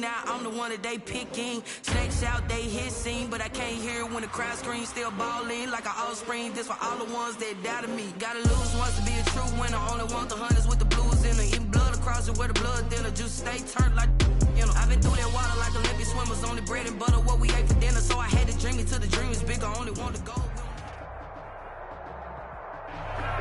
now I'm the one that they picking. Snakes out, they hissing, but I can't hear when the crowd screams. Still balling like an offspring. This for all the ones that doubted me. Gotta lose once to be a true winner. Only want the hunters with the blues in it. Eating blood across it where the blood thinner. Juice stay turned like, you know. I've been through that water like Olympic swimmers. Only bread and butter what we ate for dinner. So I had to dream it till the dream is bigger. Only want to go.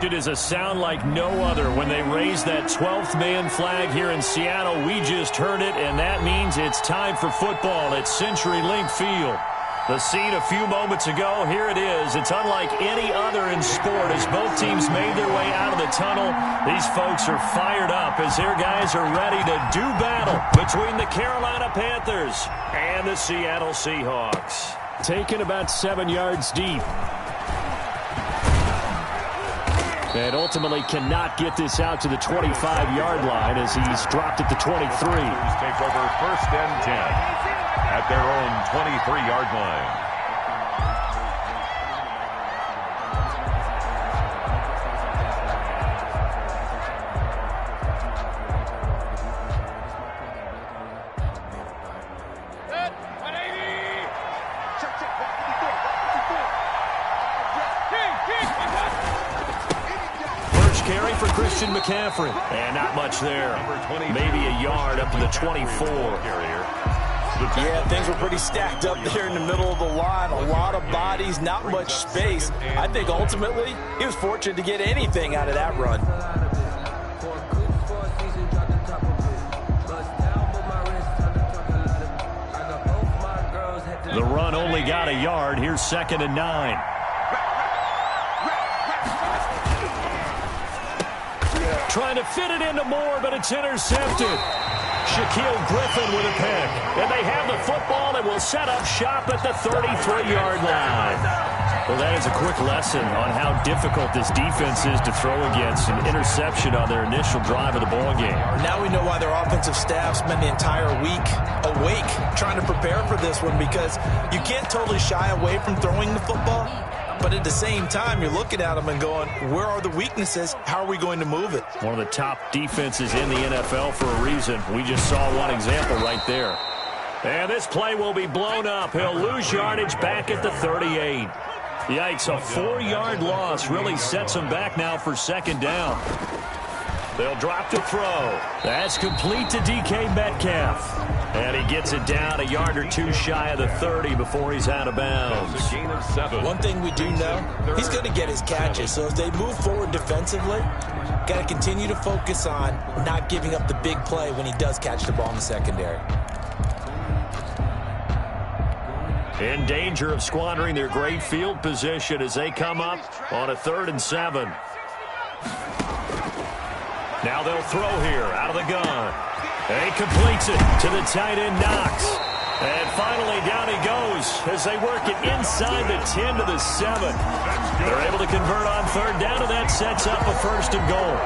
It is a sound like no other when they raise that 12th man flag here in Seattle. We just heard it, and that means it's time for football at CenturyLink Field. The scene a few moments ago, here it is. It's unlike any other in sport as both teams made their way out of the tunnel. These folks are fired up as their guys are ready to do battle between the Carolina Panthers and the Seattle Seahawks. Taken about 7 yards deep. And ultimately cannot get this out to the 25-yard line as he's dropped at the 23. Take over 1st and 10 at their own 23-yard line. Carry for Christian McCaffrey. And not much there. Maybe a yard up to the 24. Yeah, things were pretty stacked up there in the middle of the line. A lot of bodies, not much space. I think ultimately he was fortunate to get anything out of that run. The run only got a yard. Here's 2nd and 9. Trying to fit it into Moore, but it's intercepted. Shaquille Griffin with a pick. And they have the football and will set up shop at the 33-yard line. Well, that is a quick lesson on how difficult this defense is to throw against. An interception on their initial drive of the ballgame. Now we know why their offensive staff spent the entire week awake trying to prepare for this one, because you can't totally shy away from throwing the football. But at the same time, you're looking at them and going, where are the weaknesses? How are we going to move it? One of the top defenses in the NFL for a reason. We just saw one example right there. And this play will be blown up. He'll lose yardage back at the 38. Yikes, a 4-yard loss really sets him back now for 2nd down. They'll drop to throw. That's complete to DK Metcalf. And he gets it down a yard or two shy of the 30 before he's out of bounds. One thing we do know, he's going to get his catches. So as they move forward defensively, got to continue to focus on not giving up the big play when he does catch the ball in the secondary. In danger of squandering their great field position as they come up on a 3rd and 7. Now they'll throw here out of the gun. And he completes it to the tight end, Knox. And finally down he goes as they work it inside the 10 to the 7. They're able to convert on 3rd down, and that sets up a 1st and goal.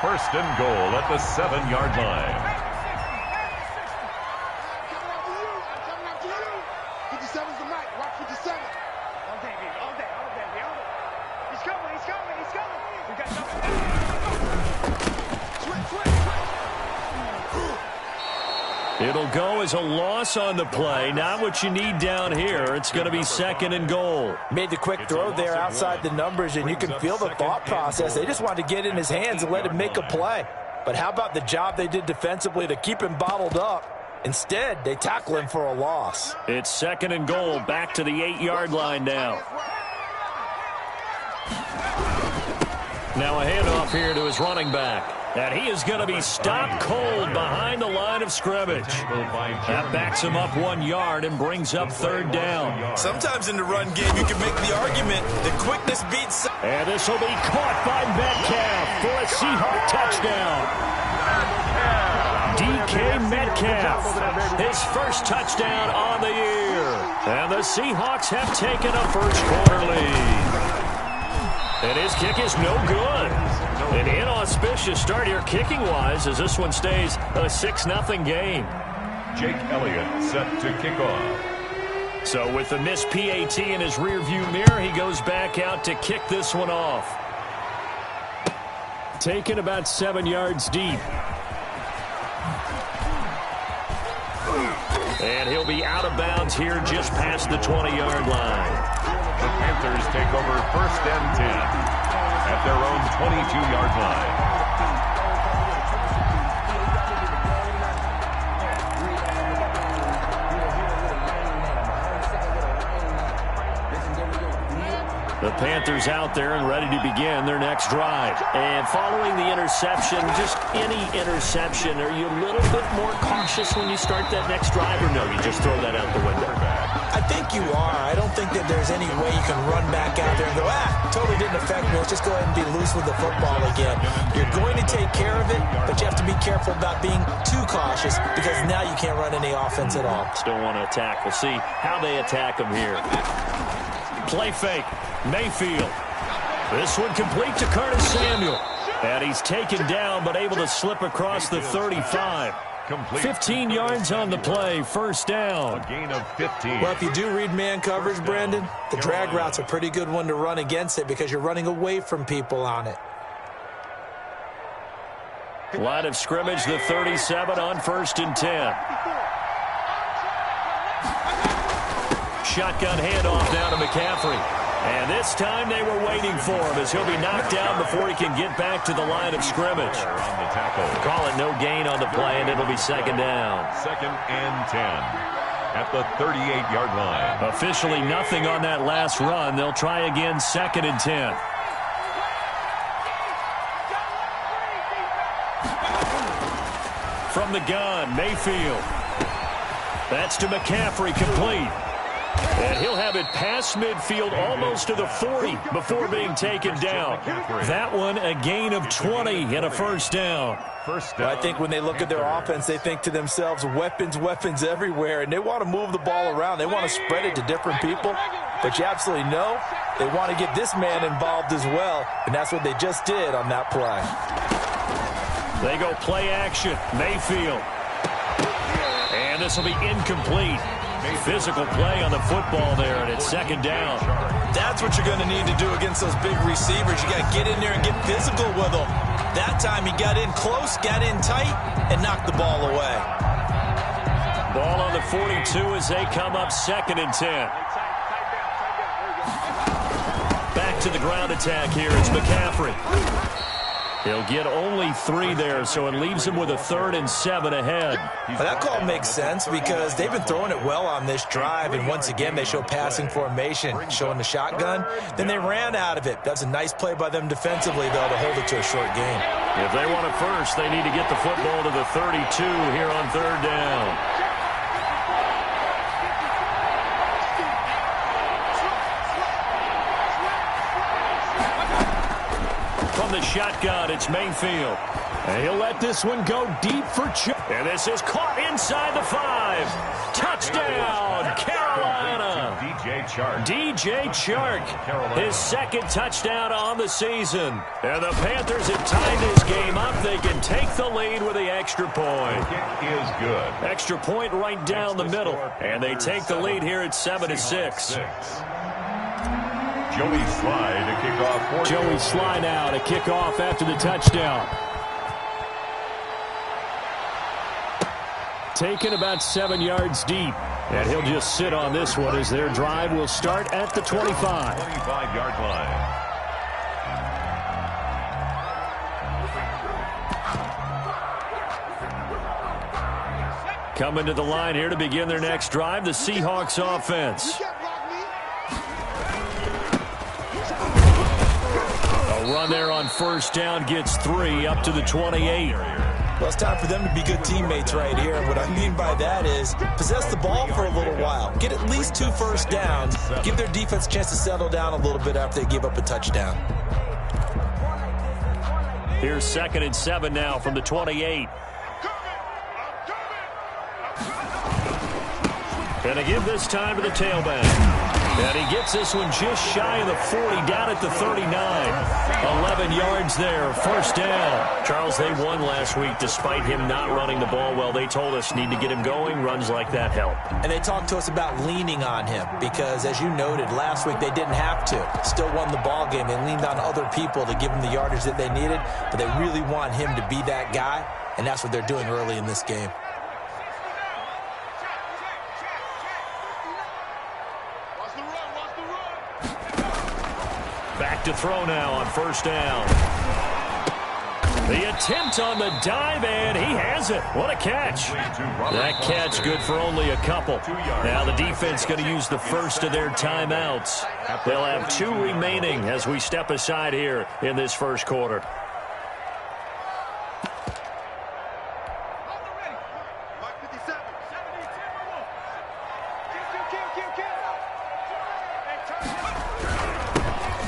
1st and goal at the 7-yard line. It'll go as a loss on the play. Not what you need down here. It's going to be 2nd and goal. Made the quick throw there outside the numbers, and you can feel the thought process. They just wanted to get in his hands and let him make a play. But how about the job they did defensively to keep him bottled up? Instead, they tackle him for a loss. It's 2nd and goal, back to the 8-yard line now. Now a handoff here to his running back. And he is going to be stopped cold behind the line of scrimmage. That backs him up 1 yard and brings up 3rd down. Sometimes in the run game, you can make the argument that quickness beats. And this will be caught by Metcalf for a Seahawk touchdown. DK Metcalf, his first touchdown on the year. And the Seahawks have taken a first-quarter lead. And his kick is no good. An inauspicious start here kicking-wise as this one stays a 6-0 game. Jake Elliott set to kick off. So with the missed PAT in his rearview mirror, he goes back out to kick this one off. Taken about 7 yards deep. And he'll be out of bounds here just past the 20-yard line. The Panthers take over 1st and 10 at their own 22-yard line. The Panthers out there and ready to begin their next drive. And following the interception, just any interception, are you a little bit more cautious when you start that next drive, or no, you just throw that out the window? I think you are. I don't think that there's any way you can run back out there and go, totally didn't affect me. Let's just go ahead and be loose with the football again. You're going to take care of it, but you have to be careful about being too cautious because now you can't run any offense at all. Still want to attack. We'll see how they attack them here. Play fake. Mayfield. This one complete to Curtis Samuel. And he's taken down but able to slip across the 35. 15 yards on the play. First down. A gain of 15. Well, if you do read man coverage, Brandon, the drag route's a pretty good one to run against it because you're running away from people on it. Line of scrimmage, the 37 on 1st and 10. Shotgun handoff down to McCaffrey. And this time they were waiting for him as he'll be knocked down before he can get back to the line of scrimmage. Call it no gain on the play, and it'll be 2nd down. 2nd and 10 at the 38-yard line. Officially nothing on that last run. They'll try again 2nd and 10. From the gun, Mayfield. That's to McCaffrey, complete. And he'll have it past midfield almost to the 40 before being taken down. That one a gain of 20 and a first down. Well, I think when they look at their offense, they think to themselves, weapons everywhere, and they want to move the ball around. They want to spread it to different people. But you absolutely know they want to get this man involved as well, and that's what they just did on that play. They go play action. Mayfield. And this will be incomplete. Physical play on the football there, and it's 2nd down. That's what you're going to need to do against those big receivers. You got to get in there and get physical with them. That time he got in close, got in tight, and knocked the ball away. Ball on the 42 as they come up 2nd and 10. Back to the ground attack here. It's McCaffrey. He'll get only 3 there, so it leaves him with a 3rd and 7 ahead. Well, that call makes sense because they've been throwing it well on this drive, and once again they show passing formation, showing the shotgun. Then they ran out of it. That's a nice play by them defensively, though, to hold it to a short gain. If they want it first, they need to get the football to the 32 here on 3rd down. From the shotgun, it's Mayfield. And he'll let this one go deep for Chuck. And this is caught inside the 5. Touchdown, Carolina. DJ Chark, his 2nd touchdown on the season. And the Panthers have tied this game up. They can take the lead with the extra point. It is good. Extra point right down the middle. And they take the lead here at 7-6. Joey Slye to kick off. Joey Slye now to kick off after the touchdown. Taken about 7 yards deep. And he'll just sit on this one as their drive will start at the 25. 25-yard line. Coming to the line here to begin their next drive, the Seahawks offense. Run there on 1st down gets 3 up to the 28. Well, it's time for them to be good teammates right here. And what I mean by that is possess the ball for a little while. Get at least 2 first downs. Give their defense a chance to settle down a little bit after they give up a touchdown. Here's 2nd and 7 now from the 28. And they give this time to the tailback. And he gets this one just shy of the 40, down at the 39. 11 yards there, first down. Charles, they won last week despite him not running the ball well. They told us need to get him going. Runs like that help. And they talked to us about leaning on him because, as you noted, last week they didn't have to. Still won the ball game. They leaned on other people to give them the yardage that they needed, but they really want him to be that guy, and that's what they're doing early in this game. back to throw now on first down. The attempt on the dive, and he has it. What a catch. That catch good for only a couple. Now the defense going to use the first of their timeouts. They'll have 2 remaining as we step aside here in this first quarter.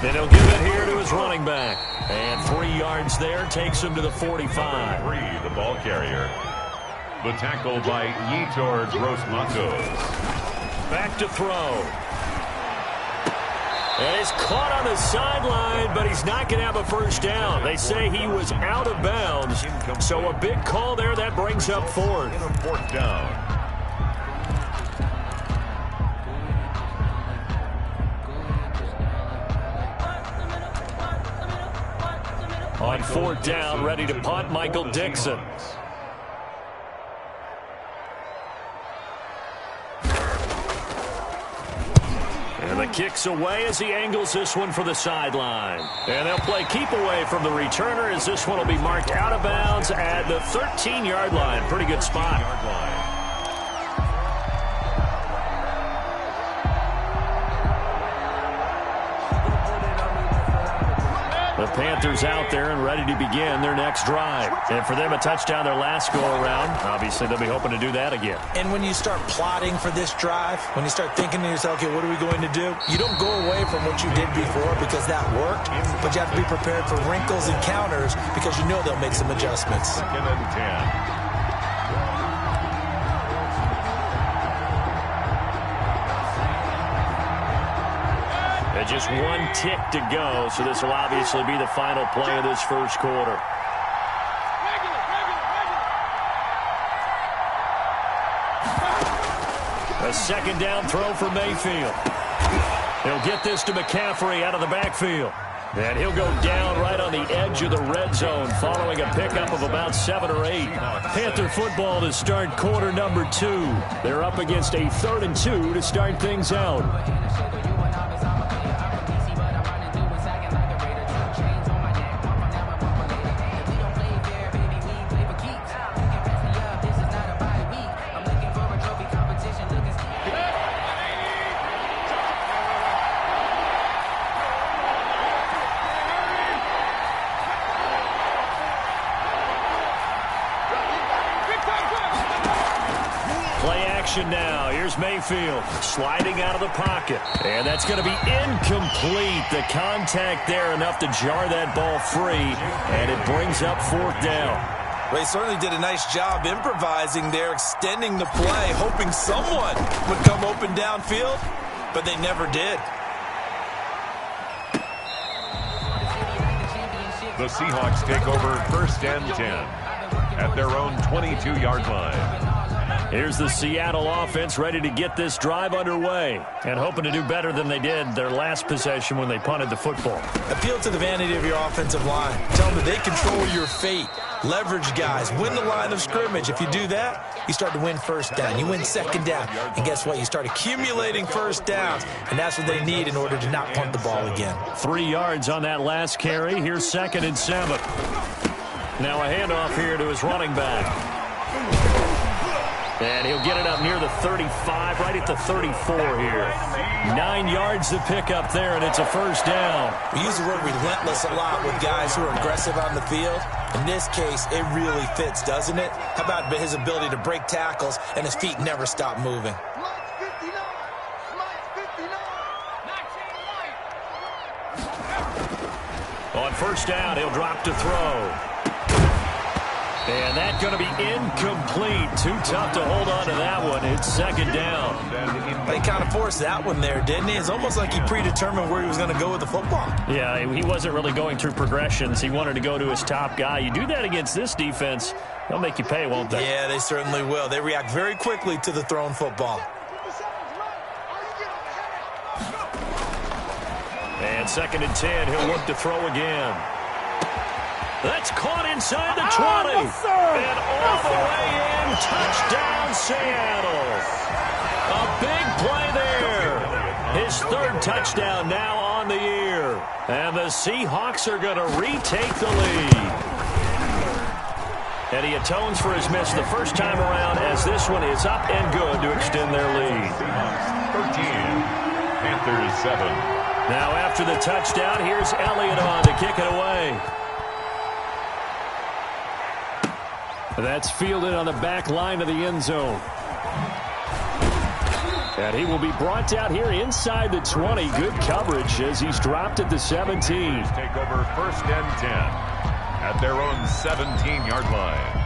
And he'll give it here to his running back. And 3 yards there takes him to the 45. Number 3, the ball carrier. The tackle by Yetur Gross-Matos. Back to throw. And he's caught on the sideline, but he's not going to have a first down. They say he was out of bounds. So a big call there. That brings up 4th. In a 4th down. On 4th down, ready to punt, Michael Dixon. And the kick's away as he angles this one for the sideline. And they'll play keep away from the returner as this one will be marked out of bounds at the 13-yard line. Pretty good spot. The Panthers out there and ready to begin their next drive. And for them, a touchdown their last go-around. Obviously, they'll be hoping to do that again. And when you start plotting for this drive, when you start thinking to yourself, okay, what are we going to do? You don't go away from what you did before because that worked, but you have to be prepared for wrinkles and counters because you know they'll make some adjustments. 2nd and 10. Just 1 tick to go, so this will obviously be the final play of this first quarter. A 2nd down throw for Mayfield. He'll get this to McCaffrey out of the backfield. And he'll go down right on the edge of the red zone following a pickup of about 7 or 8. Panther football to start quarter number 2. They're up against a 3rd and 2 to start things out. Now, here's Mayfield sliding out of the pocket. And that's going to be incomplete. The contact there enough to jar that ball free. And it brings up 4th down. Well, he certainly did a nice job improvising there, extending the play, hoping someone would come open downfield, but they never did. The Seahawks take over 1st and 10 at their own 22-yard line. Here's the Seattle offense ready to get this drive underway and hoping to do better than they did their last possession when they punted the football. Appeal to the vanity of your offensive line. Tell them that they control your fate. Leverage guys. Win the line of scrimmage. If you do that, you start to win 1st down. You win 2nd down. And guess what? You start accumulating 1st downs. And that's what they need in order to not punt the ball again. 3 yards on that last carry. Here's 2nd and 7. Now a handoff here to his running back. And he'll get it up near the 35, right at the 34 here. 9 yards to pick up there, and it's a 1st down. We use the word relentless a lot with guys who are aggressive on the field. In this case, it really fits, doesn't it? How about his ability to break tackles and his feet never stop moving? On 1st down, he'll drop to throw. And that's going to be incomplete. Too tough to hold on to that one. It's 2nd down. He kind of forced that one there, didn't he? It's almost like he predetermined where he was going to go with the football. Yeah, he wasn't really going through progressions. He wanted to go to his top guy. You do that against this defense, they'll make you pay, won't they? Yeah, they certainly will. They react very quickly to the thrown football. And 2nd and 10, he'll look to throw again. That's caught inside the 20. And all the way in, touchdown Seattle. A big play there. His 3rd touchdown now on the year. And the Seahawks are going to retake the lead. And he atones for his miss the first time around as this one is up and good to extend their lead. 13, Panthers 7. Now after the touchdown, here's Elliott on to kick it away. That's fielded on the back line of the end zone. And he will be brought down here inside the 20. Good coverage as he's dropped at the 17. Take over 1st and 10 at their own 17-yard line.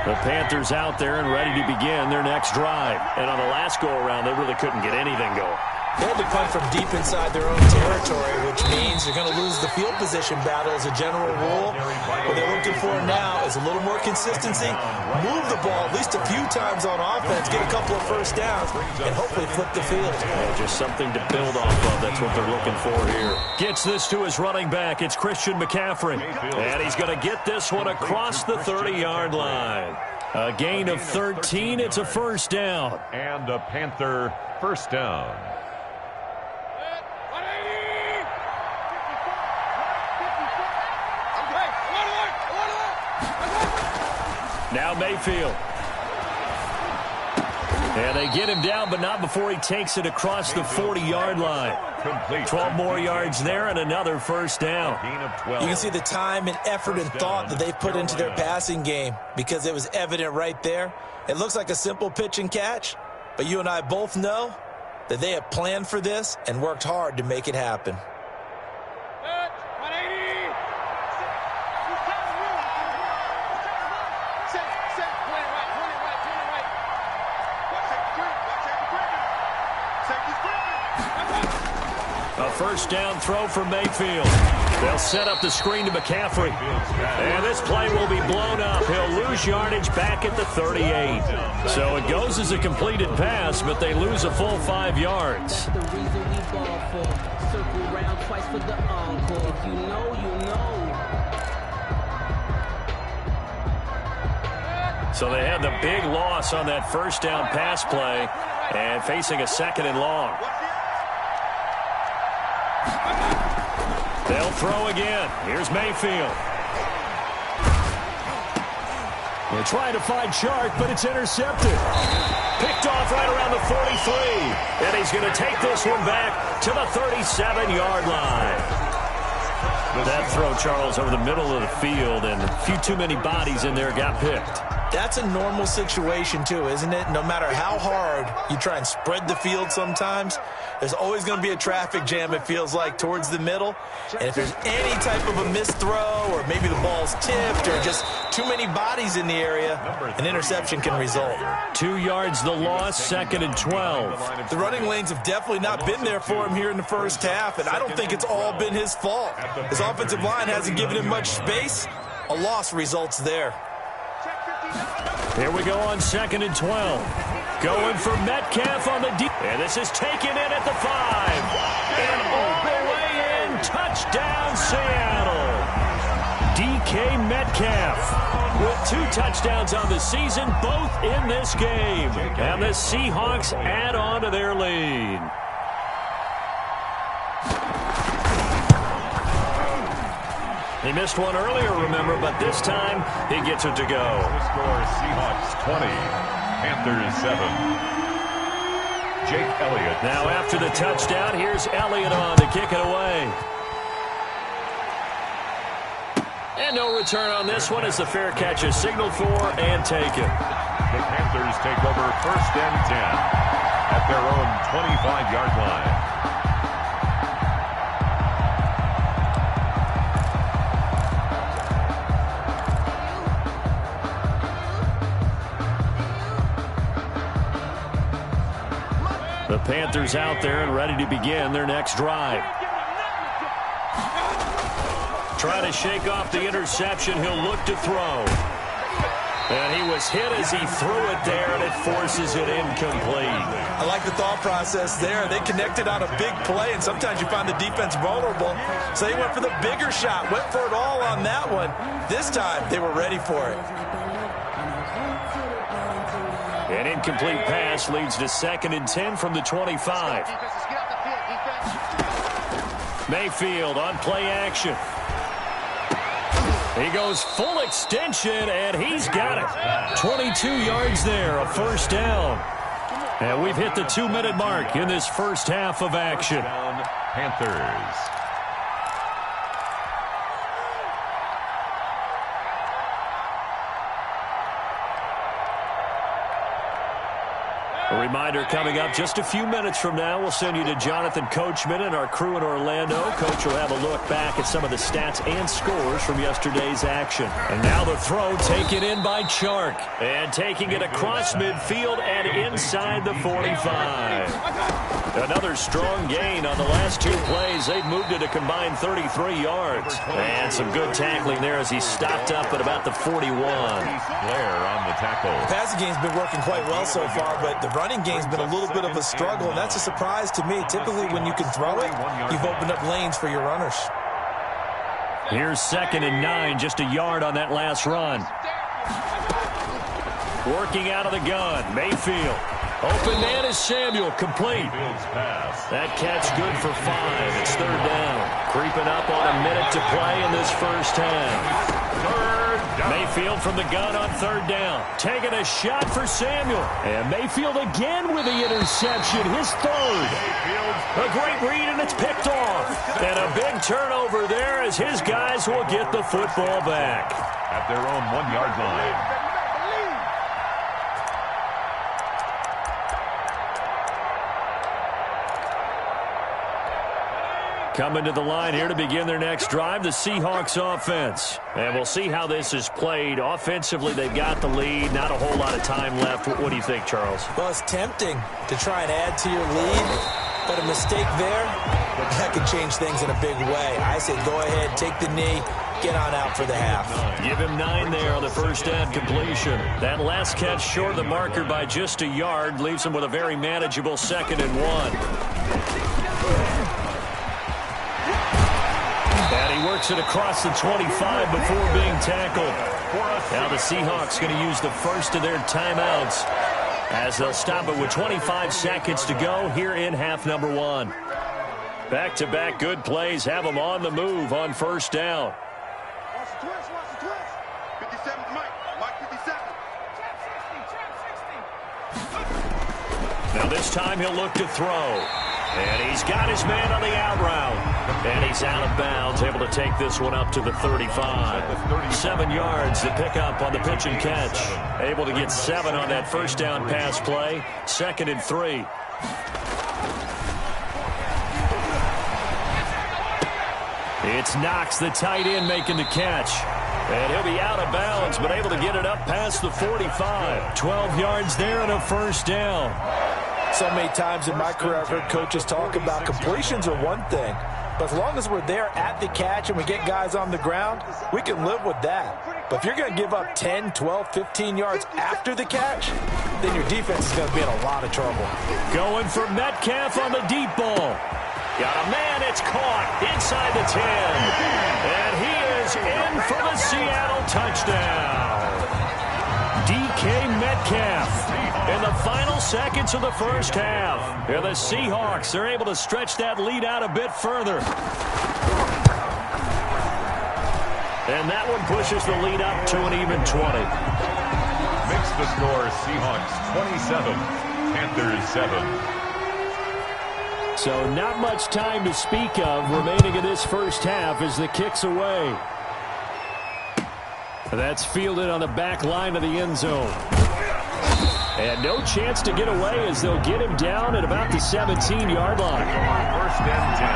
The Panthers out there and ready to begin their next drive. And on the last go-around, they really couldn't get anything going. They had to punt from deep inside their own territory, which means they're going to lose the field position battle as a general rule. What they're looking for now is a little more consistency, move the ball at least a few times on offense, get a couple of first downs, and hopefully flip the field. Yeah, just something to build off of. That's what they're looking for here. Gets this to his running back. It's Christian McCaffrey. And he's going to get this one across the 30-yard line. A gain of 13. It's a first down. And a Panther first down. Now Mayfield. And they get him down, but not before he takes it across the 40-yard line. Complete. 12 more yards there and another first down. Gain of 12. You can see the time and effort and thought that they put into their passing game because it was evident right there. It looks like a simple pitch and catch, but you and I both know that they have planned for this and worked hard to make it happen. A first down throw for Mayfield. They'll set up the screen to McCaffrey. And this play will be blown up. He'll lose yardage back at the 38. So it goes as a completed pass, but they lose a full 5 yards. The reason we ball for. Circle round twice for the encore. If you know, you know. So they had the big loss on that first down pass play and facing a second and long. They'll throw again. Here's Mayfield. They're trying to find Chark, but it's intercepted. Picked off right around the 43. And he's going to take this one back to the 37-yard line. That throw, Charles, over the middle of the field, and a few too many bodies in there got picked. That's a normal situation, too, isn't it? No matter how hard you try and spread the field sometimes, there's always going to be a traffic jam, it feels like, towards the middle. And if there's any type of a missed throw or maybe the ball's tipped or just too many bodies in the area, an interception can result. 2 yards the loss, 2nd and 12. The running lanes have definitely not been there for him here in the first half, and I don't think it's all been his fault. His offensive line hasn't given him much space. A loss results there. Here we go on 2nd and 12. Going for Metcalf on the deep. And this is taken in at the 5. And all the way in. Touchdown, Seattle. DK Metcalf with 2 touchdowns on the season, both in this game. And the Seahawks add on to their lead. He missed one earlier, remember, but this time he gets it to go. The score, Seahawks 20, Panthers 7. Jake Elliott. Now after the touchdown, here's Elliott on to kick it away. And no return on this one as the fair catch is signaled for and taken. The Panthers take over 1st and 10 at their own 25-yard line. The Panthers out there and ready to begin their next drive. Trying to shake off the interception. He'll look to throw. And he was hit as he threw it there, and it forces it incomplete. I like the thought process there. They connected on a big play, and sometimes you find the defense vulnerable. So they went for the bigger shot, went for it all on that one. This time, they were ready for it. An incomplete pass leads to 2nd and 10 from the 25. Mayfield on play action. He goes full extension, and he's got it. 22 yards there, a first down. And we've hit the 2-minute mark in this first half of action. Panthers. A reminder coming up just a few minutes from now. We'll send you to Jonathan Coachman and our crew in Orlando. Coach will have a look back at some of the stats and scores from yesterday's action. And now the throw taken in by Chark. And taking it across midfield and inside the 45. Another strong gain on the last 2 plays. They've moved it a combined 33 yards. And some good tackling there as he stopped up at about the 41. Blair on the tackle. The passing game's been working quite well so far, but the running game's been a little bit of a struggle, and that's a surprise to me. Typically, when you can throw it, you've opened up lanes for your runners. Here's 2nd and 9, just a yard on that last run. Working out of the gun, Mayfield. Open man is Samuel, complete. That catch good for 5. It's 3rd down. Creeping up on a minute to play in this first half. Mayfield from the gun on 3rd down. Taking a shot for Samuel. And Mayfield again with the interception, his 3rd. A great read, and it's picked off. And a big turnover there as his guys will get the football back. At their own 1-yard line. Coming to the line here to begin their next drive, the Seahawks offense. And we'll see how this is played. Offensively, they've got the lead. Not a whole lot of time left. What do you think, Charles? Well, it's tempting to try and add to your lead, but a mistake there, that could change things in a big way. I say go ahead, take the knee, get on out for the half. Give him 9 there on the first down completion. That last catch short of the marker by just a yard leaves him with a very manageable 2nd and 1. And he works it across the 25 before being tackled. Now the Seahawks going to use the first of their timeouts as they'll stop it with 25 seconds to go here in half number 1. Back-to-back good plays have them on the move on first down. Now this time he'll look to throw. And he's got his man on the out route. And he's out of bounds, able to take this one up to the 35. 7 yards to pick up on the pitch and catch. Able to get 7 on that first down pass play. 2nd and 3. It's Knox, the tight end, making the catch. And he'll be out of bounds, but able to get it up past the 45. 12 yards there and a first down. So many times in my career I've heard coaches talk about completions are one thing, but as long as we're there at the catch and we get guys on the ground, we can live with that. But if you're going to give up 10, 12, 15 yards after the catch, then your defense is going to be in a lot of trouble. Going for Metcalf on the deep ball. Got a man, it's caught inside the 10. And he is in for the Seattle touchdown. DK Metcalf in the final seconds of the first half. And the Seahawks are able to stretch that lead out a bit further. And that one pushes the lead up to an even 20. Makes the score Seahawks 27, Panthers 7. So not much time to speak of remaining in this first half as the kick's away. That's fielded on the back line of the end zone. And no chance to get away as they'll get him down at about the 17-yard line. First and 10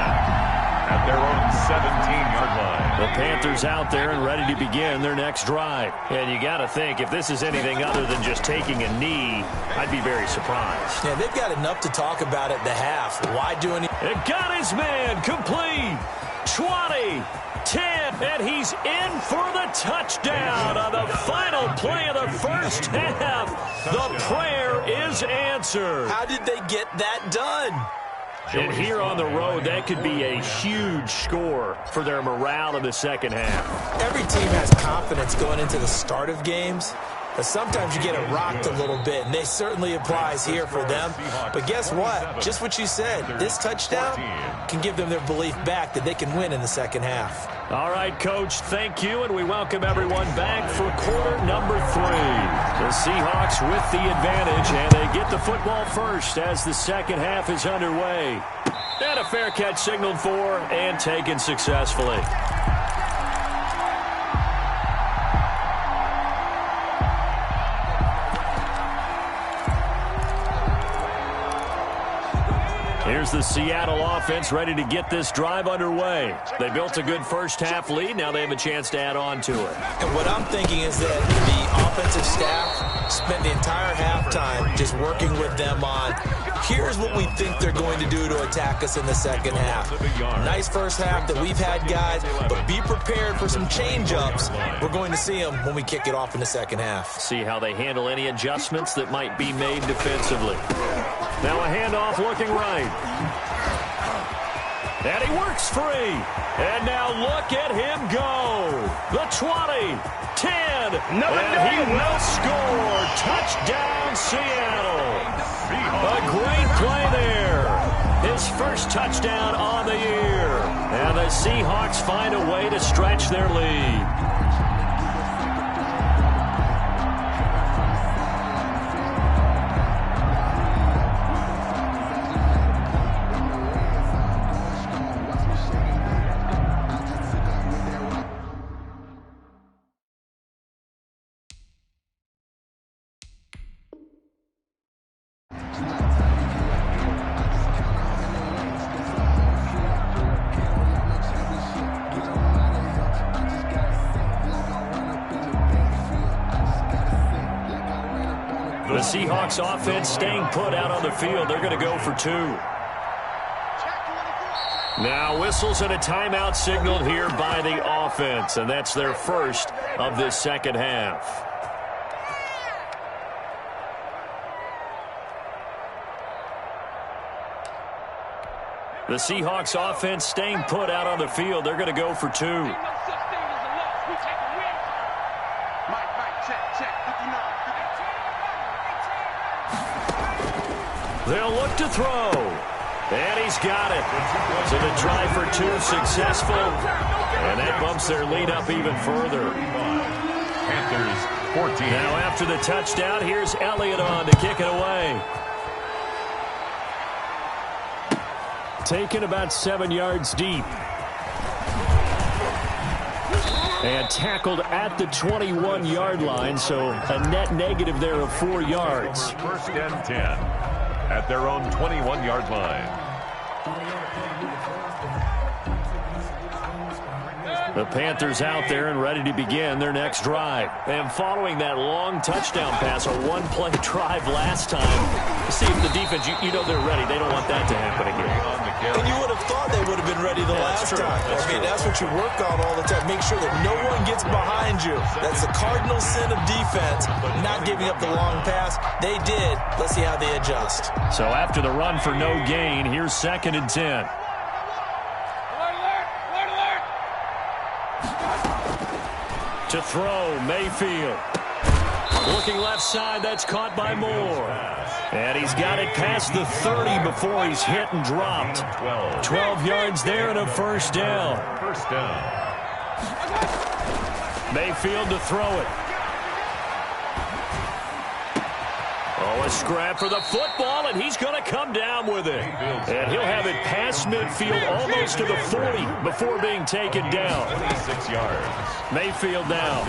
at their own 17-yard line. The Panthers out there and ready to begin their next drive. And you got to think, if this is anything other than just taking a knee, I'd be very surprised. Yeah, they've got enough to talk about at the half. Why do any... It got his man complete. 20, 10, and he's in for the touchdown on the final play of the first half. The prayer is answered. How did they get that done? And here on the road, that could be a huge score for their morale in the second half. Every team has confidence going into the start of games, But sometimes you get it rocked a little bit, and it certainly applies here for them. But guess what? Just what you said, this touchdown can give them their belief back that they can win in the second half. All right, Coach, thank you, and we welcome everyone back for quarter number 3. The Seahawks with the advantage, and they get the football first as the second half is underway. And a fair catch signaled for and taken successfully. Here's the Seattle offense ready to get this drive underway. They built a good first-half lead. Now they have a chance to add on to it. And what I'm thinking is that the offensive staff spent the entire halftime just working with them on, here's what we think they're going to do to attack us in the second half. Nice first half that we've had, guys, but be prepared for some change-ups. We're going to see them when we kick it off in the second half. See how they handle any adjustments that might be made defensively. Now a handoff looking right. And he works free. And now look at him go. The 20, 10, and he will score. Touchdown, Seattle. A great play there. His first touchdown on the year. And the Seahawks find a way to stretch their lead. The Seahawks offense staying put out on the field. They're going to go for 2. Now whistles and a timeout signaled here by the offense, and that's their first of this second half. The Seahawks offense staying put out on the field. They're going to go for 2. They'll look to throw. And he's got it. So the try for 2 successful. And that bumps their lead up even further. Panthers 14. Now after the touchdown, here's Elliott on to kick it away. Taken about 7 yards deep. And tackled at the 21-yard line, so a net negative there of 4 yards. First and 10 at their own 21-yard line. The Panthers out there and ready to begin their next drive. And following that long touchdown pass, a one-play drive last time, see if the defense, you know they're ready. They don't want that to happen again. And you would have thought they would have been ready the last time. That's what you work on all the time. Make sure that no one gets behind you. That's the cardinal sin of defense, not giving up the long pass. They did. Let's see how they adjust. So after the run for no gain, here's 2nd and 10. To throw, Mayfield. Looking left side, that's caught by Moore. And he's got it past the 30 before he's hit and dropped. 12 yards there and a first down. First down. Mayfield to throw it. Oh, a scrap for the football, and he's going to come down with it. And he'll have it past midfield almost to the 40 before being taken down. 26 yards. Mayfield down.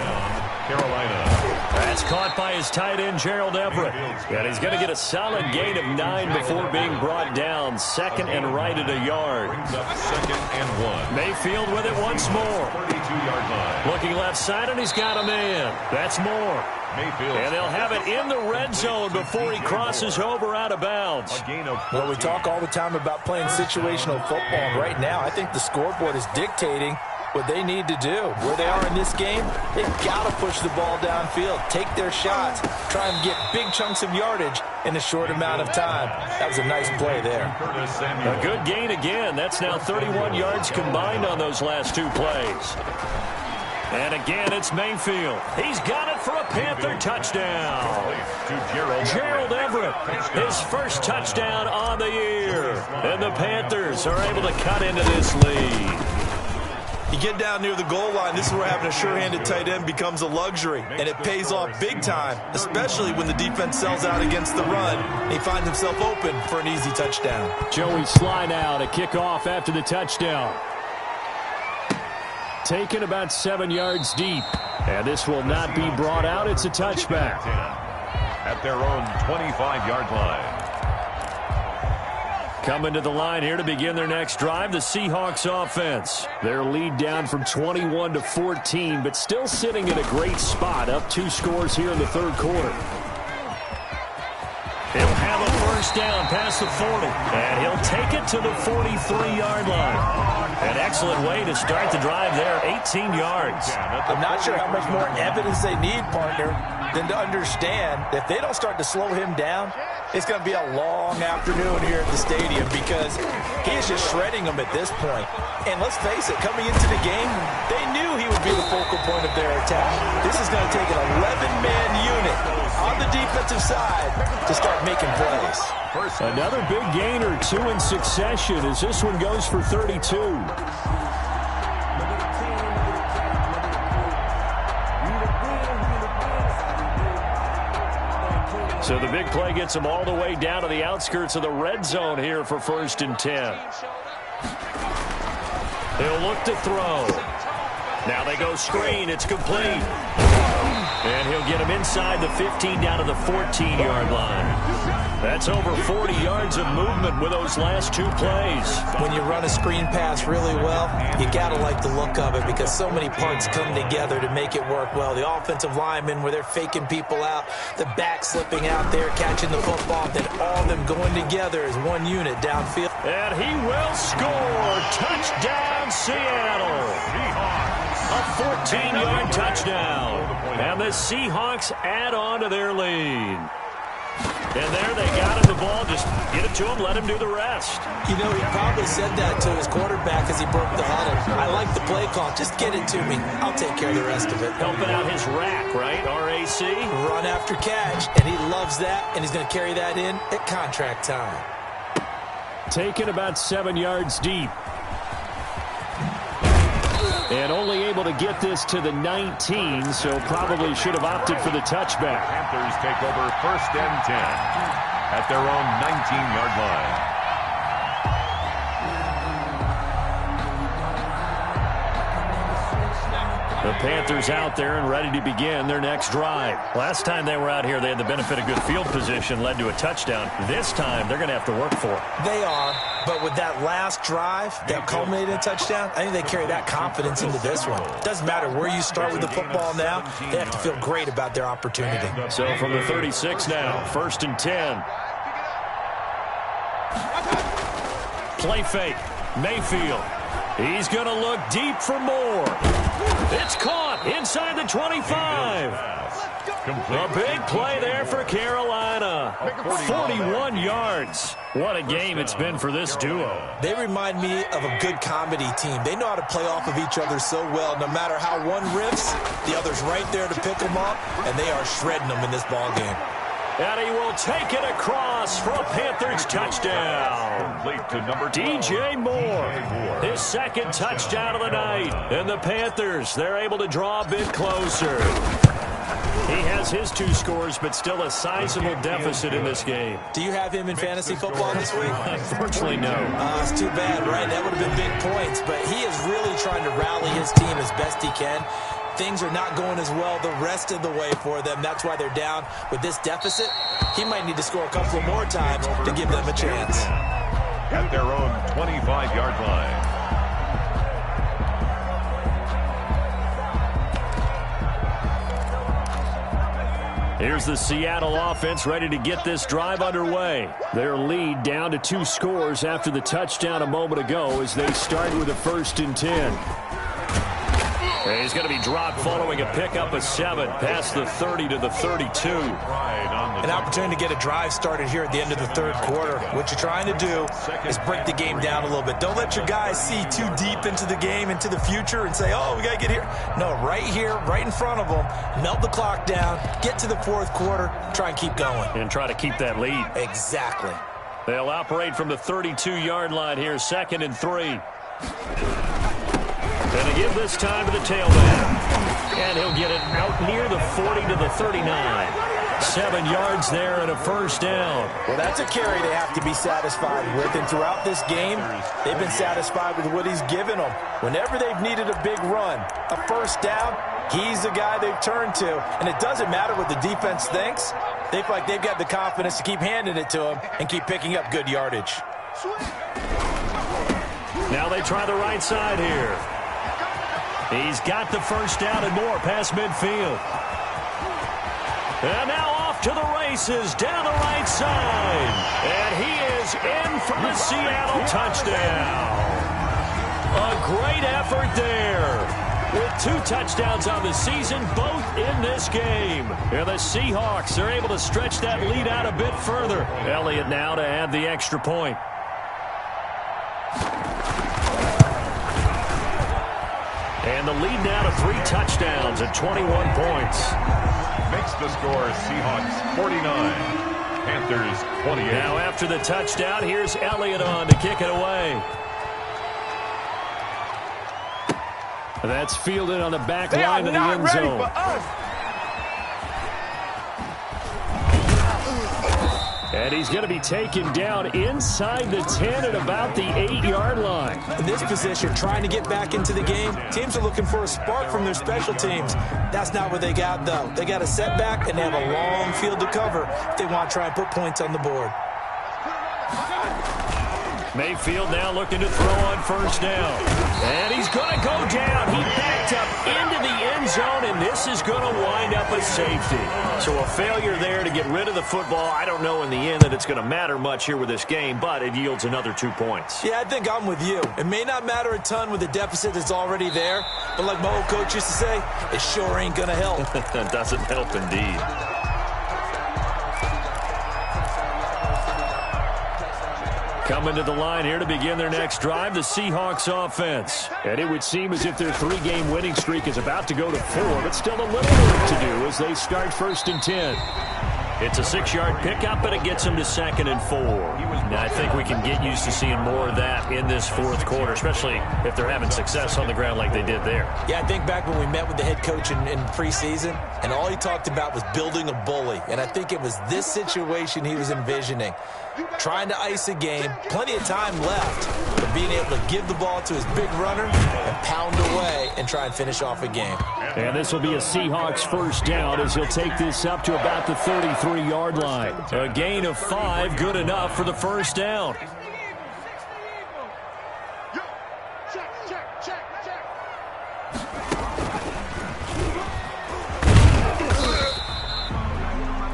Carolina. That's caught by his tight end, Gerald Everett. And he's going to get a solid gain of 9 before being brought down. 2nd and right at a yard. Brings up 2nd and 1. Mayfield with it once more. 32-yard line. Looking left side, and he's got a man. That's Moore. Mayfield. And they'll have it in the red zone before he crosses over out of bounds. A gain of 14. Well, we talk all the time about playing situational football. And right now, I think the scoreboard is dictating what they need to do. Where they are in this game, they've got to push the ball downfield, take their shots, try and get big chunks of yardage in a short amount of time. That was a nice play there. A good gain again. That's now 31 yards combined on those last 2 plays. And again, it's Mayfield. He's got it for a Panther touchdown. Gerald Everett, his first touchdown on the year. And the Panthers are able to cut into this lead. You get down near the goal line, this is where having a sure-handed tight end becomes a luxury, and it pays off big time, especially when the defense sells out against the run. He finds himself open for an easy touchdown. Joey Slye now to kick off after the touchdown. Taken about 7 yards deep, and this will not be brought out. It's a touchback. At their own 25-yard line. Coming to the line here to begin their next drive, the Seahawks offense. Their lead down from 21 to 14, but still sitting in a great spot, up 2 scores here in the third quarter. He'll have a first down past the 40, and he'll take it to the 43-yard line. An excellent way to start the drive there, 18 yards. I'm not sure how much more evidence they need, partner, than to understand that if they don't start to slow him down, it's going to be a long afternoon here at the stadium because he is just shredding them at this point. And let's face it, coming into the game, they knew he would be the focal point of their attack. This is going to take an 11-man unit on the defensive side to start making plays. Another big gain or 2 in succession as this one goes for 32. So the big play gets them all the way down to the outskirts of the red zone here for 1st and 10. He'll look to throw. Now they go screen. It's complete. And he'll get him inside the 15 down to the 14-yard line. That's over 40 yards of movement with those last 2 plays. When you run a screen pass really well, you got to like the look of it because so many parts come together to make it work well. The offensive linemen where they're faking people out, the back slipping out there, catching the football, then all of them going together as one unit downfield. And he will score. Touchdown, Seattle. A 14-yard touchdown. And the Seahawks add on to their lead. And there they got him the ball. Just get it to him, let him do the rest. You know, he probably said that to his quarterback as he broke the huddle. I like the play call. Just get it to me. I'll take care of the rest of it. Helping out his rack, right? R-A-C? Run after catch. And he loves that, and he's going to carry that in at contract time. Taken about 7 yards deep. And only able to get this to the 19, so probably should have opted for the touchback. Panthers take over 1st and 10 at their own 19-yard line. The Panthers out there and ready to begin their next drive. Last time they were out here, they had the benefit of good field position, led to a touchdown. This time, they're going to have to work for it. They are, but with that last drive that culminated in a touchdown, I think they carry that confidence into this one. Doesn't matter where you start with the football now, they have to feel great about their opportunity. So from the 36 now, 1st and 10. Play fake. Mayfield. He's going to look deep for more. It's caught inside the 25. A big play there for Carolina. 41 yards. What a game it's been for this duo. They remind me of a good comedy team. They know how to play off of each other so well. No matter how one riffs, the other's right there to pick them up, and they are shredding them in this ball game. And he will take it across for a Panthers touchdown. DJ Moore, his 2nd touchdown of the night. And the Panthers, they're able to draw a bit closer. He has his 2 scores, but still a sizable deficit in this game. Do you have him in fantasy football this week? Unfortunately, no. It's too bad, right? That would have been big points. But he is really trying to rally his team as best he can. Things are not going as well the rest of the way for them. That's why they're down with this deficit. He might need to score a couple more times to give them a chance. At their own 25-yard line. Here's the Seattle offense ready to get this drive underway. Their lead down to 2 scores after the touchdown a moment ago as they start with a 1st and 10. And he's going to be dropped following a pickup of 7 past the 30 to the 32. An opportunity to get a drive started here at the end of the third quarter. What you're trying to do is break the game down a little bit. Don't let your guys see too deep into the game, into the future, and say, oh, we got to get here. No, right here, right in front of them, melt the clock down, get to the fourth quarter, try and keep going. And try to keep that lead. Exactly. They'll operate from the 32-yard line here, 2nd and 3. And to give this time to the tailback. And he'll get it out near the 40 to the 39. 7 yards there and a first down. Well, that's a carry they have to be satisfied with. And throughout this game, they've been satisfied with what he's given them. Whenever they've needed a big run, a first down, he's the guy they've turned to. And it doesn't matter what the defense thinks. They feel like they've got the confidence to keep handing it to him and keep picking up good yardage. Now they try the right side here. He's got the first down and more past midfield. And now off to the races down the right side. And he is in for the Seattle touchdown. A great effort there. With 2 touchdowns on the season, both in this game. And the Seahawks are able to stretch that lead out a bit further. Elliott now to add the extra point. And the lead now to 3 touchdowns at 21 points. Makes the score Seahawks 49, Panthers 28. Now after the touchdown, here's Elliott on to kick it away. That's fielded on the back line of the end zone. And he's going to be taken down inside the 10 at about the 8-yard line. In this position, trying to get back into the game, teams are looking for a spark from their special teams. That's not what they got, though. They got a setback, and they have a long field to cover if they want to try and put points on the board. Mayfield now looking to throw on first down. And he's going to go down. He backed up into the end zone, and this is going to wind up a safety. So a failure there to get rid of the football. I don't know in the end that it's going to matter much here with this game, but it yields another 2 points. Yeah, I think I'm with you. It may not matter a ton with the deficit that's already there, but like my old coach used to say, it sure ain't going to help. That doesn't help indeed. Coming to the line here to begin their next drive, the Seahawks offense. And it would seem as if their 3-game winning streak is about to go to 4, but still a little work to do as they start 1st and 10. It's a 6-yard pickup, but it gets them to 2nd and 4. Now, I think we can get used to seeing more of that in this fourth quarter, especially if they're having success on the ground like they did there. Yeah, I think back when we met with the head coach in preseason, and all he talked about was building a bully. And I think it was this situation he was envisioning. Trying to ice a game, plenty of time left, but being able to give the ball to his big runner and pound away and try and finish off a game. And this will be a Seahawks first down as he'll take this up to about the 33-yard line. A gain of 5, good enough for the first down.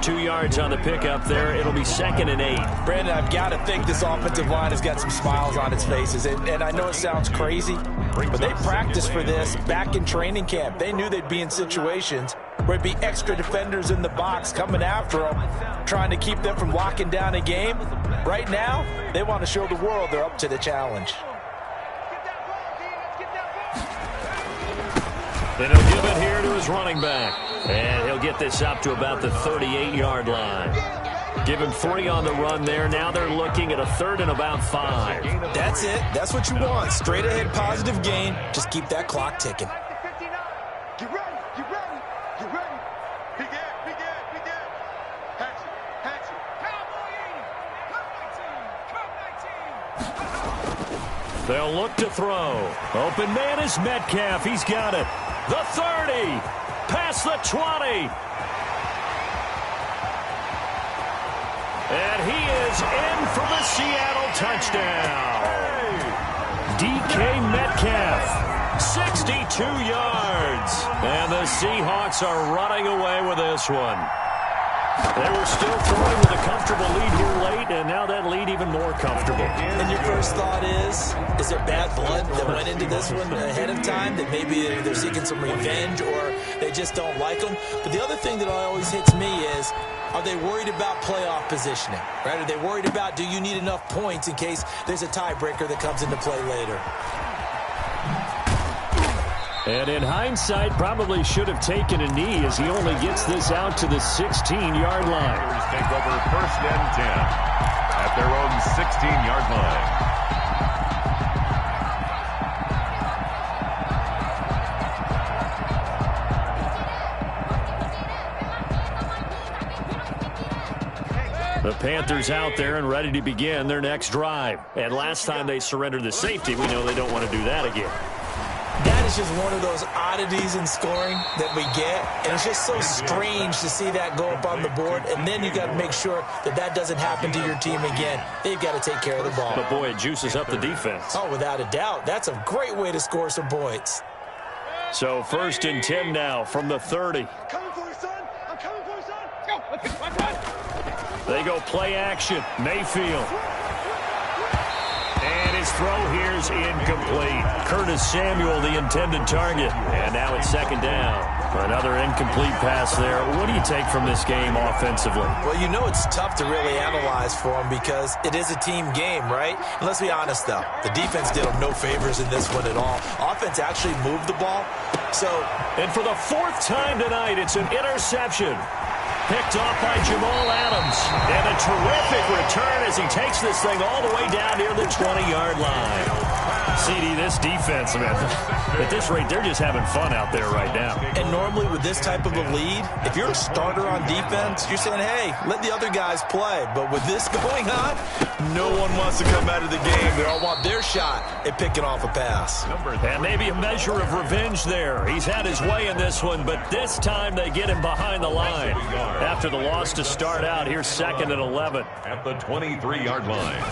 Yards on the pickup there. It'll be 2nd and 8. Brandon, I've got to think this offensive line has got some smiles on its faces. And I know it sounds crazy, but they practiced for this back in training camp. They knew they'd be in situations where it'd be extra defenders in the box coming after them, trying to keep them from locking down a game. Right now, they want to show the world they're up to the challenge. Then he'll give it here to his running back. And he'll get this up to about the 38-yard line. Give him 3 on the run there. Now they're looking at a 3rd and about 5. That's it. That's what you want. Straight ahead positive gain. Just keep that clock ticking. Get ready. Get ready. Get ready. Begin. Begin. Begin. Hatchet. Hatchet. Come 19. Come 19. They'll look to throw. Open man is Metcalf. He's got it. The 30. Past the 20. And he is in for the Seattle touchdown. DK Metcalf, 62 yards. And the Seahawks are running away with this one. They were still throwing with a comfortable lead here late, and now that lead even more comfortable. And your first thought is there bad blood that went into this one ahead of time, that maybe they're seeking some revenge or they just don't like them? But the other thing that always hits me is, are they worried about playoff positioning? Right? Are they worried about, do you need enough points in case there's a tiebreaker that comes into play later? And in hindsight, probably should have taken a knee as he only gets this out to the 16-yard line. Take over 1st and 10 at their own 16-yard line. The Panthers out there and ready to begin their next drive. And last time they surrendered the safety, we know they don't want to do that again. That is just one of those oddities in scoring that we get, and it's just so strange to see that go up on the board, and then you got to make sure that that doesn't happen to your team again. They've got to take care of the ball. But, boy, it juices up the defense. Oh, without a doubt. That's a great way to score some points. So 1st and 10 now from the 30. I'm coming for you, son. I'm coming for you, son. Go. They go play action. Mayfield. And his throw here is incomplete. Curtis Samuel, the intended target. And now it's 2nd down. Another incomplete pass there. What do you take from this game offensively? Well, you know it's tough to really analyze for them because it is a team game, right? And let's be honest, though. The defense did them no favors in this one at all. Offense actually moved the ball. And for the 4th time tonight, it's an interception. Picked off by Jamal Adams. And a terrific return as he takes this thing all the way down near the 20-yard line. CD, this defense, man, at this rate, they're just having fun out there right now. And normally with this type of a lead, if you're a starter on defense, you're saying, hey, let the other guys play. But with this going on, no one wants to come out of the game. They all want their shot at picking off a pass. And maybe a measure of revenge there. He's had his way in this one, but this time they get him behind the line. After the loss to start out, here's 2nd and 11. At the 23-yard line.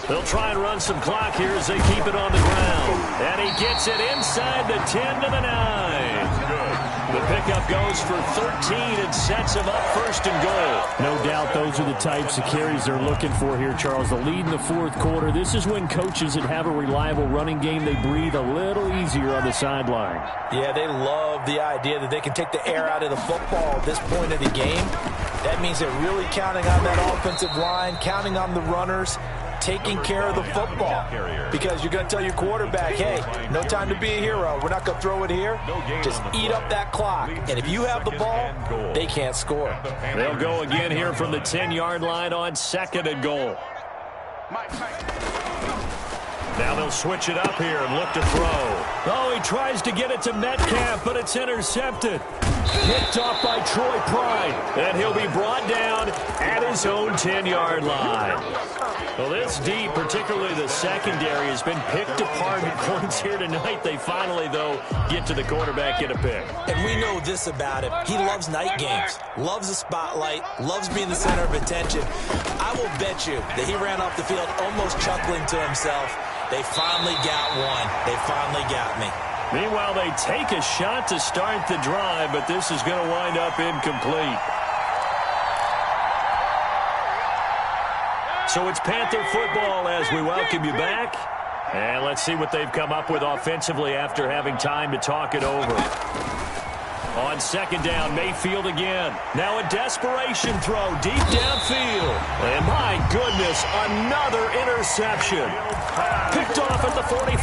They'll try and run some clock here as they keep it on the ground. And he gets it inside the 10 to the 9. The pickup goes for 13 and sets him up 1st and goal. No doubt those are the types of carries they're looking for here, Charles. The lead in the 4th quarter. This is when coaches that have a reliable running game, they breathe a little easier on the sideline. Yeah, they love the idea that they can take the air out of the football at this point of the game. That means they're really counting on that offensive line, counting on the runners, taking care of the football. Because you're going to tell your quarterback, hey, no time to be a hero. We're not going to throw it here. Just eat up that clock. And if you have the ball, they can't score. They'll go again here from the 10-yard line on 2nd and goal. Now they'll switch it up here and look to throw. Oh, he tries to get it to Metcalf, but it's intercepted. Picked off by Troy Pride. And he'll be brought down at his own 10-yard line. Well, this deep, particularly the secondary, has been picked apart at points here tonight. They finally, though, get to the quarterback, get a pick. And we know this about him. He loves night games, loves the spotlight, loves being the center of attention. I will bet you that he ran off the field almost chuckling to himself. They finally got one. They finally got me. Meanwhile, they take a shot to start the drive, but this is going to wind up incomplete. So it's Panther football as we welcome you back. And let's see what they've come up with offensively after having time to talk it over. On 2nd down, Mayfield again. Now a desperation throw deep downfield. And my goodness, another interception. Picked off at the 45.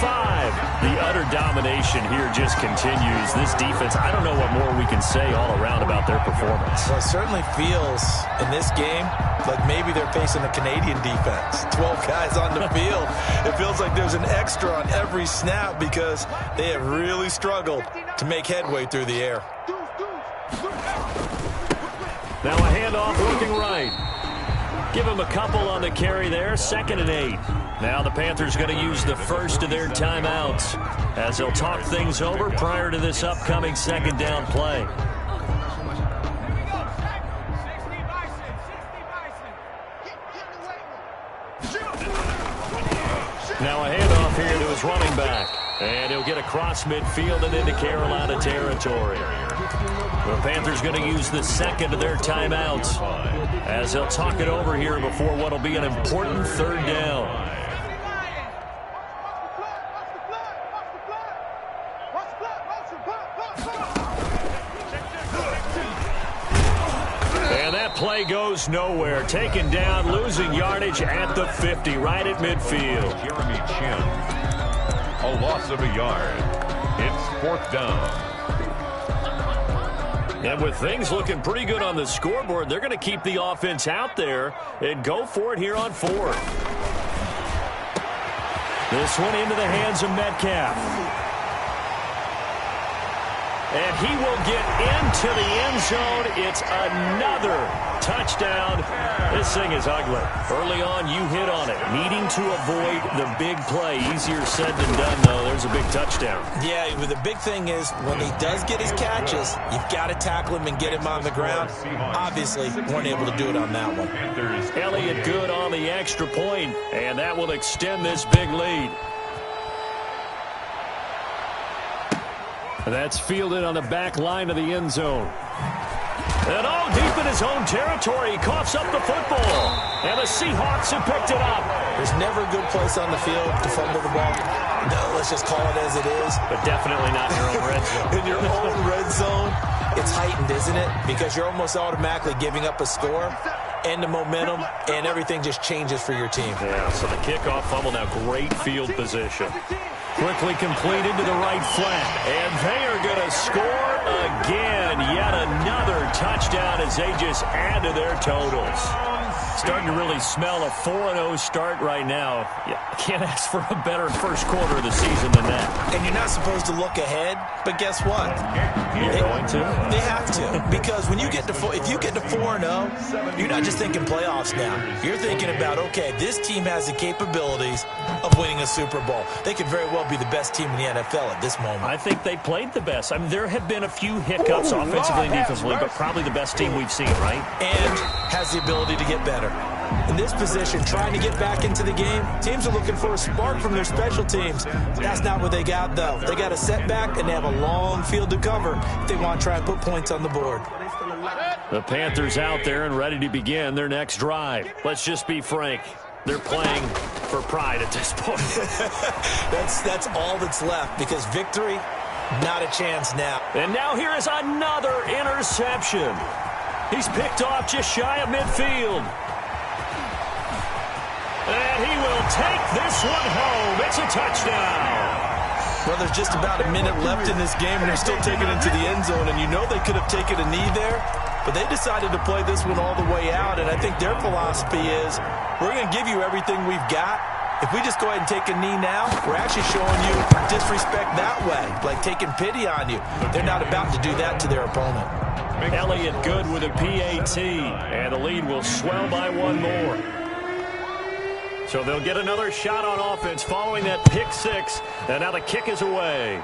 The utter domination here just continues. This defense, I don't know what more we can say all around about their performance. Well, it certainly feels in this game like maybe they're facing a Canadian defense. 12 guys on the field. It feels like there's an extra on every snap because they have really struggled to make headway through the air. Now a handoff looking right. Give him a couple on the carry there. 2nd and 8. Now the Panthers going to use the first of their timeouts as they'll talk things over prior to this upcoming 2nd down play. Now a handoff here to his running back. And he'll get across midfield and into Carolina territory. The Panthers going to use the second of their timeouts as they'll talk it over here before what will be an important third down. And that play goes nowhere. Taken down, losing yardage at the 50, right at midfield. Jeremy Chin. A loss of a yard. It's 4th down. And with things looking pretty good on the scoreboard, they're going to keep the offense out there and go for it here on 4th. This one into the hands of Metcalf. And he will get into the end zone. It's another touchdown. This thing is ugly. Early on, you hit on it. Needing to avoid the big play. Easier said than done, though. There's a big touchdown. Yeah, the big thing is when he does get his catches, you've got to tackle him and get him on the ground. Obviously, weren't able to do it on that one. Elliott good on the extra point, and that will extend this big lead. That's fielded on the back line of the end zone. And deep in his own territory, he coughs up the football. And the Seahawks have picked it up. There's never a good place on the field to fumble the ball. No, let's just call it as it is. But definitely not in your own red zone. In your own red zone, it's heightened, isn't it? Because you're almost automatically giving up a score and the momentum, and everything just changes for your team. Yeah, so the kickoff fumble, now great field position. Quickly completed to the right flat. And they are going to score again. Yet another touchdown as they just add to their totals. Starting to really smell a 4-0 start right now. Yeah, can't ask for a better first quarter of the season than that. And you're not supposed to look ahead, but guess what? You're going to? They have to. Because when you get to if you get to 4-0, you're not just thinking playoffs now. You're thinking about, okay, this team has the capabilities of winning a Super Bowl. They could very well be the best team in the NFL at this moment. I think they played the best. I mean, there have been a few hiccups offensively and defensively, but probably the best team we've seen, right? And has the ability to get better. In this position, trying to get back into the game, teams are looking for a spark from their special teams. That's not what they got, though. They got a setback, and they have a long field to cover if they want to try and put points on the board. The Panthers out there and ready to begin their next drive. Let's just be frank. They're playing for pride at this point. That's all that's left, because victory, not a chance now. And now here is another interception. He's picked off just shy of midfield. And he will take this one home. It's a touchdown. Well, there's just about a minute left in this game, and they're still taking it to the end zone. And you know they could have taken a knee there, but they decided to play this one all the way out. And I think their philosophy is, we're going to give you everything we've got. If we just go ahead and take a knee now, we're actually showing you disrespect that way, like taking pity on you. They're not about to do that to their opponent. Elliott good with a PAT, and the lead will swell by one more. So they'll get another shot on offense following that pick six, and now the kick is away.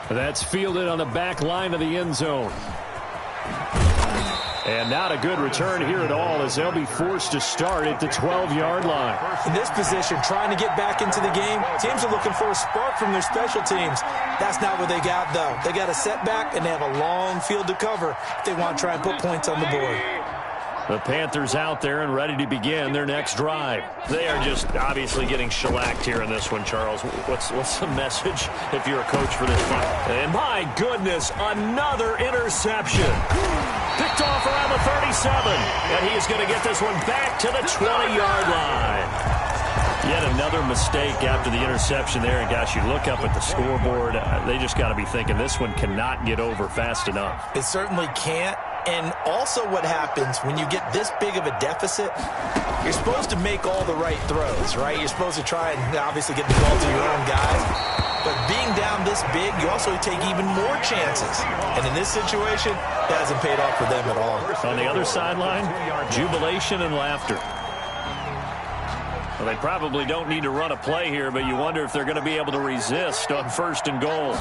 That's fielded on the back line of the end zone. And not a good return here at all, as they'll be forced to start at the 12-yard line. In this position, trying to get back into the game, teams are looking for a spark from their special teams. That's not what they got, though. They got a setback, and they have a long field to cover if they want to try and put points on the board. The Panthers out there and ready to begin their next drive. They are just obviously getting shellacked here in this one, Charles. What's the message if you're a coach for this one? And my goodness, another interception. Picked off around the 37. And he is going to get this one back to the 20-yard line. Yet another mistake after the interception there. And, gosh, you look up at the scoreboard, they just got to be thinking this one cannot get over fast enough. It certainly can't. And also what happens when you get this big of a deficit, you're supposed to make all the right throws, right? You're supposed to try and obviously get the ball to your own guys. But being down this big, you also take even more chances. And in this situation, that hasn't paid off for them at all. On the other sideline, jubilation and laughter. Well, they probably don't need to run a play here, but you wonder if they're going to be able to resist on 1st and goal.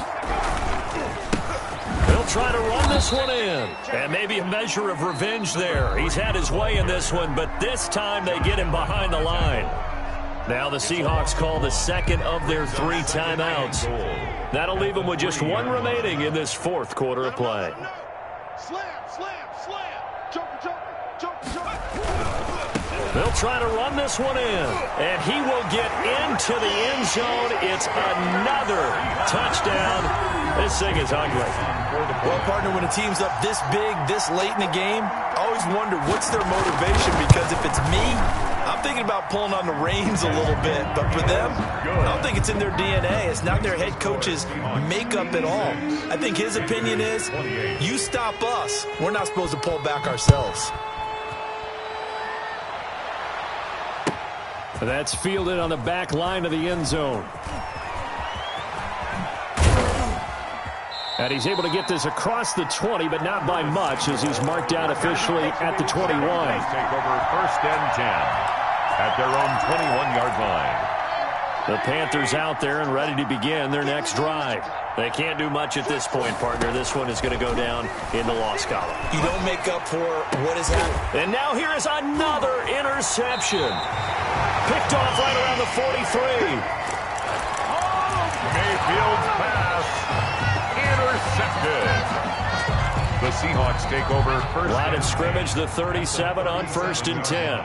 They'll try to run this one in. And maybe a measure of revenge there. He's had his way in this one, but this time they get him behind the line. Now the Seahawks call the second of their 3 timeouts. That'll leave them with just 1 remaining in this 4th quarter of play. Slam, slam, slam. Joker, joker, joker, joker. They'll try to run this one in, and he will get into the end zone. It's another touchdown. This thing is ugly. Well, partner, when a team's up this big, this late in the game, I always wonder what's their motivation, because if it's me, I'm thinking about pulling on the reins a little bit. But for them, I don't think it's in their DNA. It's not their head coach's makeup at all. I think his opinion is, you stop us, we're not supposed to pull back ourselves. That's fielded on the back line of the end zone. And he's able to get this across the 20, but not by much, as he's marked down officially at the 21. Take over 1st and 10 at their own 21-yard line. The Panthers out there and ready to begin their next drive. They can't do much at this point, partner. This one is going to go down in the loss column. You don't make up for what has happened. And now here is another interception. Picked off right around the 43. Mayfield's pass intercepted. The Seahawks take over 1st. Line of scrimmage, the 37 on 1st and 10.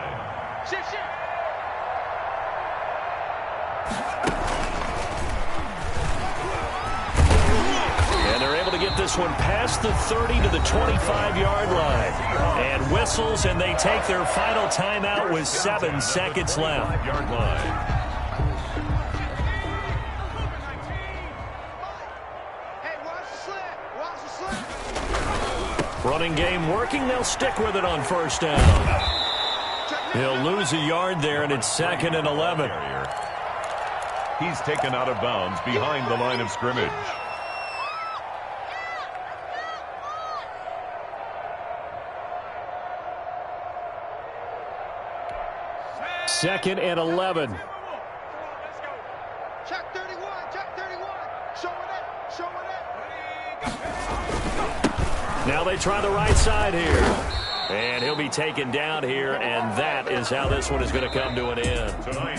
And they're able to get this one past the 30 to the 25-yard line. And whistles, and they take their final timeout with 7 seconds left. Yard line. Running game working. They'll stick with it on 1st down. He'll lose a yard there, and it's 2nd and 11. He's taken out of bounds behind the line of scrimmage. Second and 11. Check 31, check 31. Showing it, showing it. Now they try the right side here. And he'll be taken down here, and that is how this one is going to come to an end.